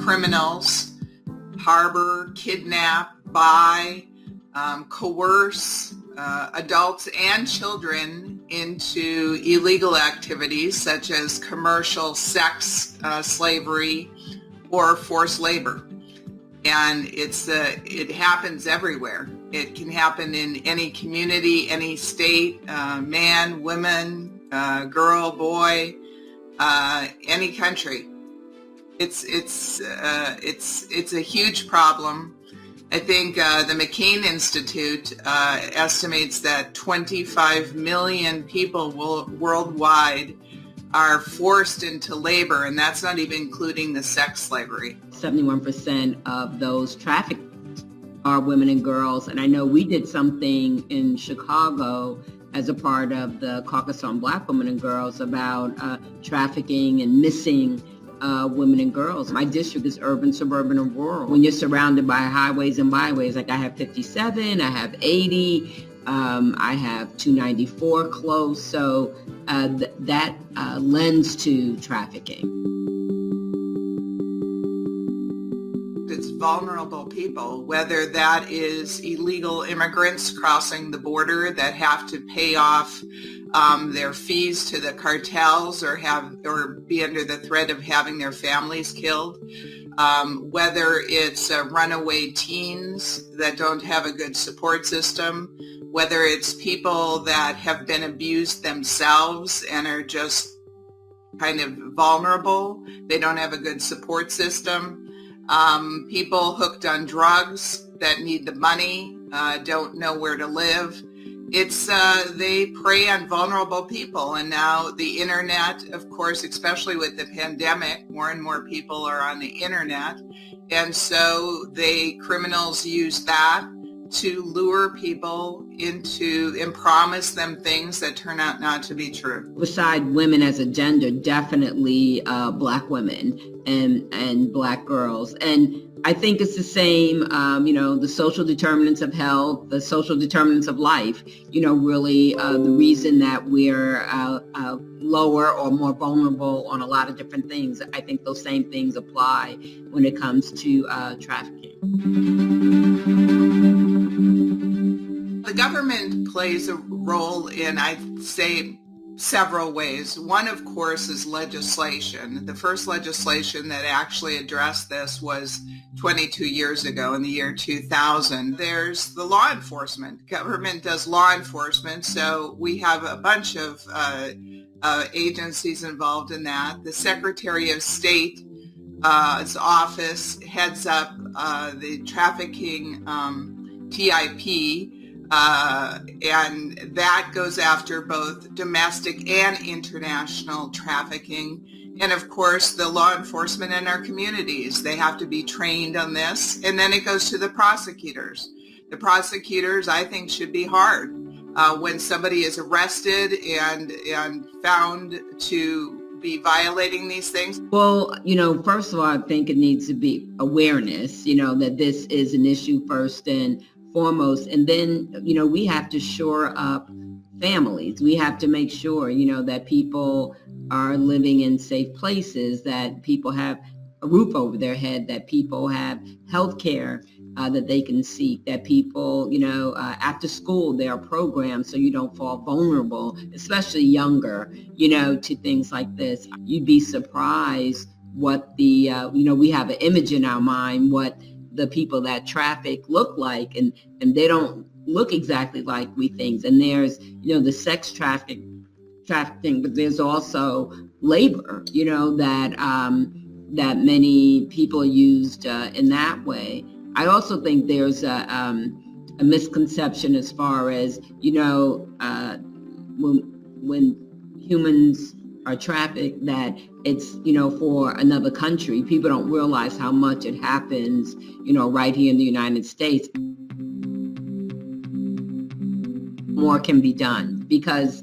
criminals harbor, kidnap, buy, coerce adults and children into illegal activities such as commercial sex, slavery, or forced labor. And it happens everywhere. It can happen in any community, any state, man, woman, girl, boy, any country. It's a huge problem. I think the McCain Institute estimates that 25 million people worldwide are forced into labor, and that's not even including the sex slavery. 71% of those trafficked are women and girls. And I know we did something in Chicago as a part of the Caucus on Black Women and Girls about trafficking and missing women and girls. My district is urban, suburban, and rural. When you're surrounded by highways and byways, like I have 57, I have 80, I have 294 close, so that lends to trafficking. It's vulnerable people, whether that is illegal immigrants crossing the border that have to pay off their fees to the cartels or be under the threat of having their families killed, whether it's runaway teens that don't have a good support system, whether it's people that have been abused themselves and are just kind of vulnerable, they don't have a good support system, people hooked on drugs that need the money, don't know where to live. They prey on vulnerable people, and now the internet, of course, especially with the pandemic, more and more people are on the internet, and so criminals use that to lure people into and promise them things that turn out not to be true. Beside women as a gender, definitely Black women and Black girls. And I think it's the same, the social determinants of health, the social determinants of life, really the reason that we're lower or more vulnerable on a lot of different things. I think those same things apply when it comes to trafficking. The government plays a role in, I'd say, several ways. One, of course, is legislation. The first legislation that actually addressed this was 22 years ago in the year 2000. There's the law enforcement. Government does law enforcement, so we have a bunch of agencies involved in that. The Secretary of State's office heads up the trafficking TIP, and that goes after both domestic and international trafficking. And of course, the law enforcement in our communities, they have to be trained on this. And then it goes to the prosecutors. The prosecutors, I think, should be hard when somebody is arrested and found to be violating these things. Well, first of all, I think it needs to be awareness, that this is an issue first and foremost. And then, we have to shore up families. We have to make sure, that people are living in safe places, that people have a roof over their head, that people have health care that they can seek, that people, after school, there are programs so you don't fall vulnerable, especially younger, to things like this. You'd be surprised what we have an image in our mind, what the people that traffic look like, and they don't look exactly like we think. And there's, the sex trafficking, but there's also labor, that many people are used in that way. I also think there's a misconception as far as, when humans are trafficked, that it's, for another country. People don't realize how much it happens, right here in the United States. More can be done because,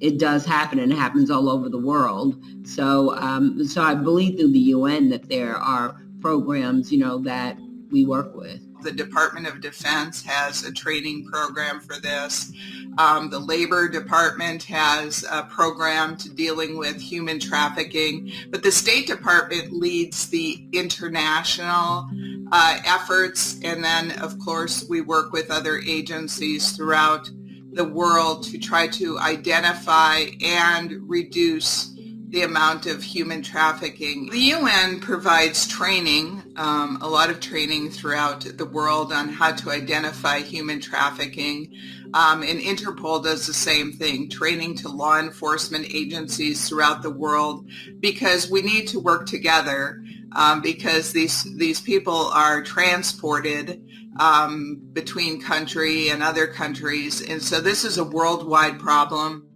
it does happen, and it happens all over the world. So I believe through the UN that there are programs, that we work with. The Department of Defense has a training program for this. The Labor Department has a program to dealing with human trafficking, but the State Department leads the international efforts, and then of course we work with other agencies throughout the world to try to identify and reduce the amount of human trafficking. The UN provides training, a lot of training throughout the world on how to identify human trafficking, and Interpol does the same thing, training to law enforcement agencies throughout the world, because we need to work together, because these people are transported between country and other countries, and so this is a worldwide problem.